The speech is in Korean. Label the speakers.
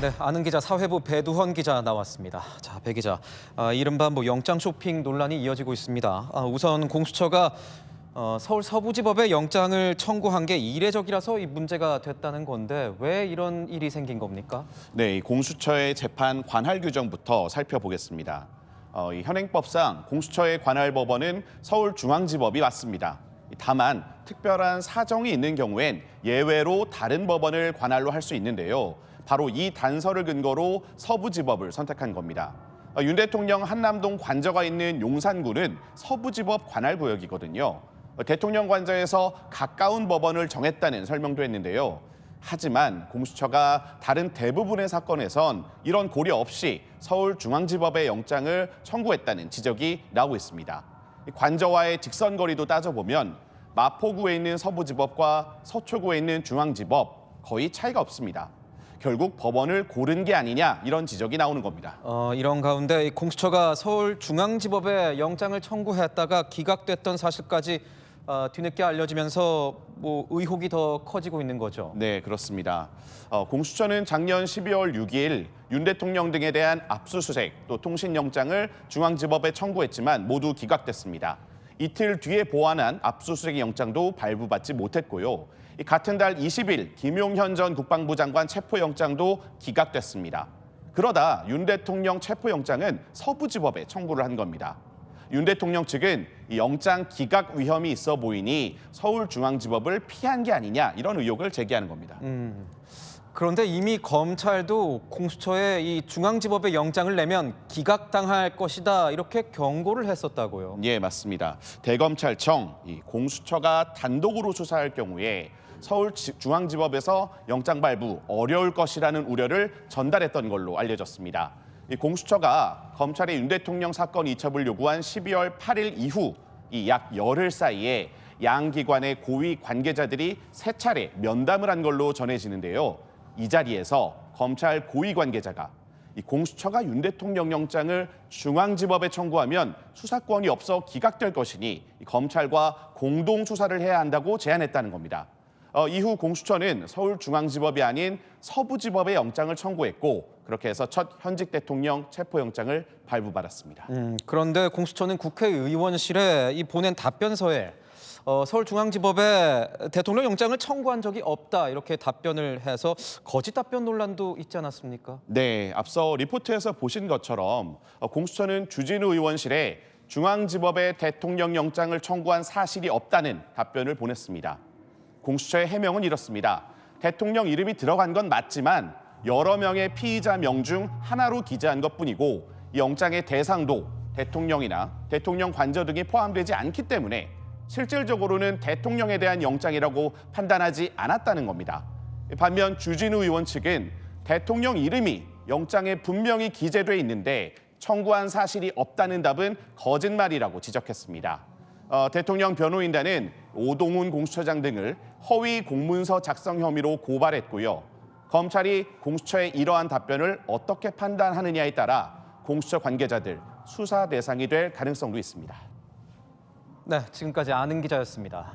Speaker 1: 네, 아는 기자 사회부 배두헌 기자 나왔습니다. 자, 배 기자, 이른바 영장 쇼핑 논란이 이어지고 있습니다. 우선 공수처가 서울 서부지법에 영장을 청구한 게 이례적이라서 이 문제가 됐다는 건데 왜 이런 일이 생긴 겁니까?
Speaker 2: 네, 이 공수처의 재판 관할 규정부터 살펴보겠습니다. 이 현행법상 공수처의 관할 법원은 서울중앙지법이 맞습니다. 다만 특별한 사정이 있는 경우엔 예외로 다른 법원을 관할로 할 수 있는데요. 바로 이 단서를 근거로 서부지법을 선택한 겁니다. 윤 대통령 한남동 관저가 있는 용산구는 서부지법 관할 구역이거든요. 대통령 관저에서 가까운 법원을 정했다는 설명도 했는데요. 하지만 공수처가 다른 대부분의 사건에선 이런 고려 없이 서울중앙지법의 영장을 청구했다는 지적이 나오고 있습니다. 관저와의 직선거리도 따져보면 마포구에 있는 서부지법과 서초구에 있는 중앙지법 거의 차이가 없습니다. 결국 법원을 고른 게 아니냐 이런 지적이 나오는 겁니다.
Speaker 1: 이런 가운데 공수처가 서울중앙지법에 영장을 청구했다가 기각됐던 사실까지 뒤늦게 알려지면서 의혹이 더 커지고 있는 거죠.
Speaker 2: 네, 그렇습니다. 공수처는 작년 12월 6일 윤 대통령 등에 대한 압수수색 또 통신영장을 중앙지법에 청구했지만 모두 기각됐습니다. 이틀 뒤에 보완한 압수수색 영장도 발부받지 못했고요. 같은 달 20일 김용현 전 국방부 장관 체포영장도 기각됐습니다. 그러다 윤 대통령 체포영장은 서부지법에 청구를 한 겁니다. 윤 대통령 측은 이 영장 기각 위험이 있어 보이니 서울중앙지법을 피한 게 아니냐 이런 의혹을 제기하는 겁니다.
Speaker 1: 그런데 이미 검찰도 공수처에 이 중앙지법에 영장을 내면 기각당할 것이다 이렇게 경고를 했었다고요.
Speaker 2: 예, 맞습니다. 대검찰청, 이 공수처가 단독으로 수사할 경우에 서울중앙지법에서 영장 발부 어려울 것이라는 우려를 전달했던 걸로 알려졌습니다. 이 공수처가 검찰의 윤 대통령 사건 이첩을 요구한 12월 8일 이후 이 약 열흘 사이에 양 기관의 고위 관계자들이 세 차례 면담을 한 걸로 전해지는데요. 이 자리에서 검찰 고위 관계자가 이 공수처가 윤 대통령 영장을 중앙지법에 청구하면 수사권이 없어 기각될 것이니 검찰과 공동 수사를 해야 한다고 제안했다는 겁니다. 이후 공수처는 서울중앙지법이 아닌 서부지법에 영장을 청구했고 그렇게 해서 첫 현직 대통령 체포영장을 발부받았습니다.
Speaker 1: 그런데 공수처는 국회의원실에 이 보낸 답변서에 서울중앙지법에 대통령 영장을 청구한 적이 없다 이렇게 답변을 해서 거짓 답변 논란도 있지 않았습니까?
Speaker 2: 네, 앞서 리포트에서 보신 것처럼 공수처는 주진우 의원실에 중앙지법에 대통령 영장을 청구한 사실이 없다는 답변을 보냈습니다. 공수처의 해명은 이렇습니다. 대통령 이름이 들어간 건 맞지만 여러 명의 피의자 명 중 하나로 기재한 것뿐이고 이 영장의 대상도 대통령이나 대통령 관저 등이 포함되지 않기 때문에 실질적으로는 대통령에 대한 영장이라고 판단하지 않았다는 겁니다. 반면 주진우 의원 측은 대통령 이름이 영장에 분명히 기재돼 있는데 청구한 사실이 없다는 답은 거짓말이라고 지적했습니다. 대통령 변호인단은 오동훈 공수처장 등을 허위 공문서 작성 혐의로 고발했고요. 검찰이 공수처의 이러한 답변을 어떻게 판단하느냐에 따라 공수처 관계자들 수사 대상이 될 가능성도 있습니다.
Speaker 1: 네, 지금까지 아는 기자였습니다.